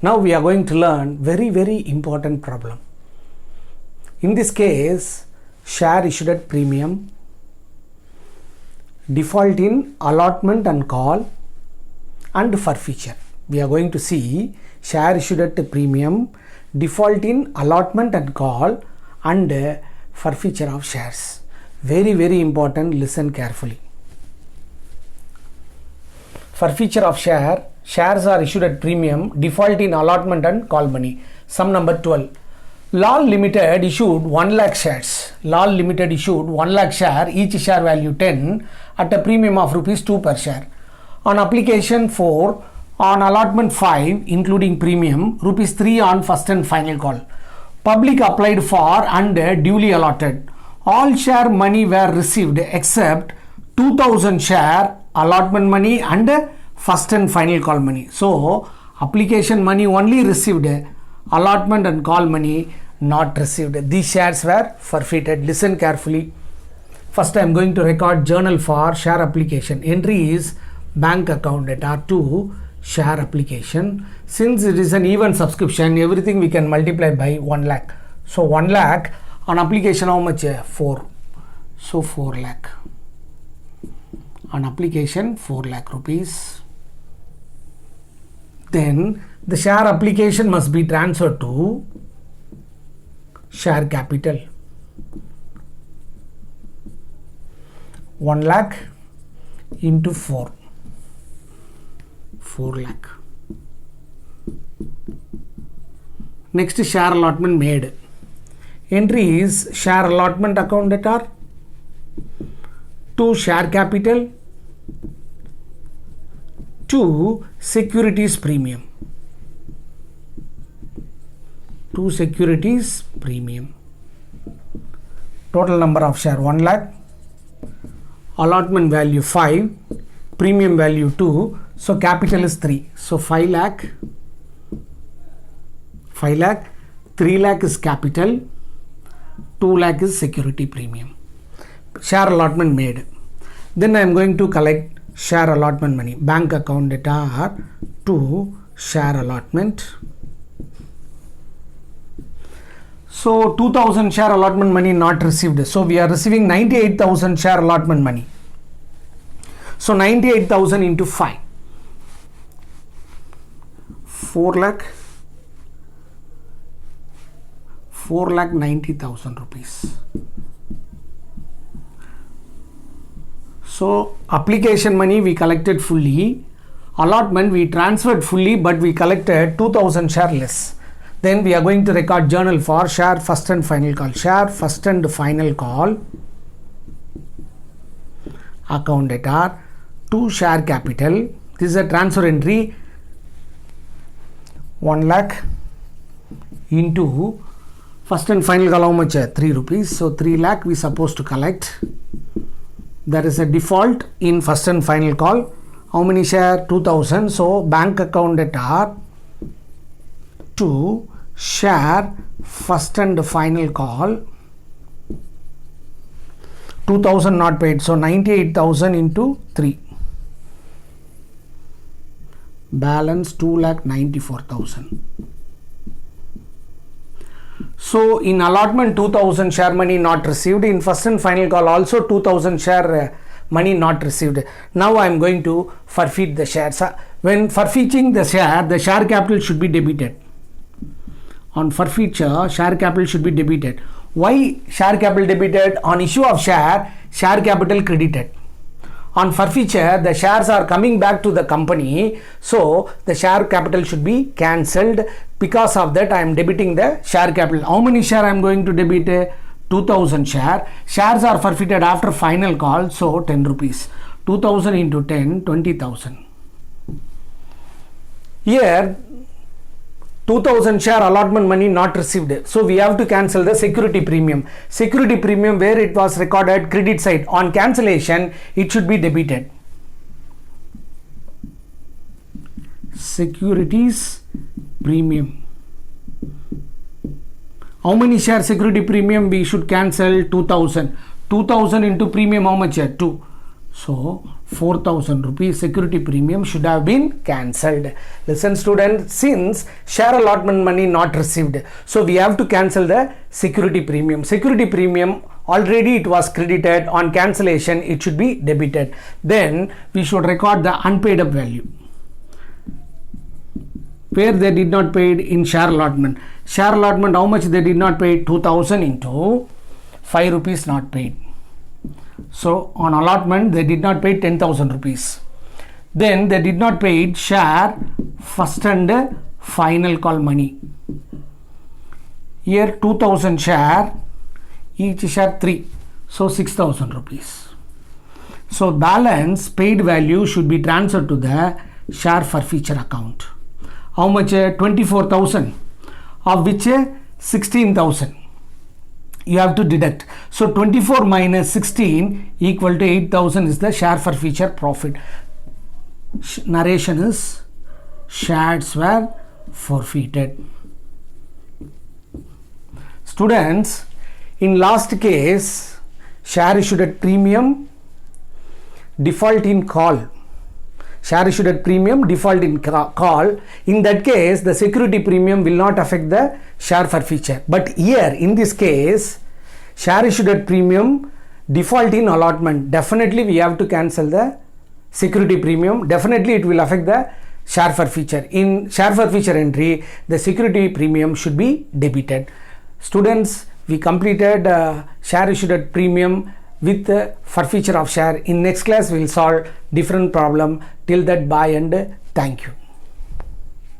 Now we are going to learn very important problem. In this case, share issued at premium, default in allotment and call, and forfeiture. We are going to see share issued at premium, default in allotment and call, and forfeiture of shares. Very important, listen carefully. Forfeiture of shares are issued at premium, default in allotment and call money. Sum number 12. Lal Limited issued 1 lakh shares. Lal Limited issued 1 lakh share, each share value 10 at a premium of rupees 2 per share. On application 4, on allotment 5 including premium, rupees 3 on first and final call. Public applied for and duly allotted. All share money were received except 2000 share allotment money and first and final call money. So application money only received, allotment and call money not received. These shares were forfeited. Listen carefully. First I am going to record journal for share application. Entry is bank account at R2 share application. Since it is an even subscription, everything we can multiply by 1 lakh. So 1 lakh on application how much? 4. So 4 lakh. On application 4 lakh rupees. Then the share application must be transferred to share capital. 1 lakh into 4. 4 lakh. Next share allotment made. Entry is share allotment account at R to share capital to securities premium. To securities premium. Total number of share 1 lakh. Allotment value 5. Premium value 2. So capital is 3. So 5 lakh. 5 lakh. 3 lakh is capital. 2 lakh is security premium. Share allotment made. Then I am going to collect share allotment money. Bank account data to share allotment. So 2000 share allotment money not received. So we are receiving 98,000 share allotment money. So 98,000 into 5. 4 lakh. 4,90,000 rupees. So application money we collected fully, allotment we transferred fully, but we collected 2000 share less. Then we are going to record journal for share first and final call. Share first and final call account data to share capital. This is a transfer entry. 1 lakh into first and final call how much? 3 rupees. So 3 lakh we supposed to collect. There is a default in first and final call. How many share? 2000. So bank account data to share first and final call. 2000 not paid. So 98,000 into 3. Balance 2,94,000. So in allotment 2000 share money not received. In first and final call also 2000 share money not received. Now I am going to forfeit the shares. When forfeiting the share capital should be debited. On forfeiture, share capital should be debited. Why share capital debited? On issue of share capital credited. On forfeiture, the shares are coming back to the company, so the share capital should be cancelled. Because of that, I am debiting the share capital. How many share I am going to debit? 2000 share. Shares are forfeited after final call, so 10 rupees. 2000 into 10, 20,000. Here, 2000 share allotment money not received. So we have to cancel the security premium. Security premium where it was recorded credit side. On cancellation, it should be debited. Securities premium. How many share security premium we should cancel? 2000. 2000 into premium how much? 2. So 4,000 rupees security premium should have been cancelled. Listen students, since share allotment money not received, so we have to cancel the security premium. Security premium already it was credited, on cancellation it should be debited. Then we should record the unpaid up value where they did not paid in share allotment. Share allotment, how much they did not pay? 2,000 into 5 rupees not paid. So on allotment they did not pay 10,000 rupees. Then they did not pay share first and final call money. Here 2,000 share, each share 3, so 6,000 rupees. So balance paid value should be transferred to the share forfeiture account. How much? 24,000, of which 16,000 you have to deduct. So 24 minus 16 equal to 8,000 is the share forfeiture profit. Narration is shares were forfeited. Students, in last case, share issued at premium, default in call. Share issued at premium, default in call. In that case, the security premium will not affect the share forfeiture. But here, in this case, share issued at premium, default in allotment. Definitely we have to cancel the security premium. Definitely it will affect the share forfeiture. In share forfeiture entry, the security premium should be debited. Students, we completed share issued at premium with forfeiture of share. In next class we will solve different problem. Till that, bye and thank you.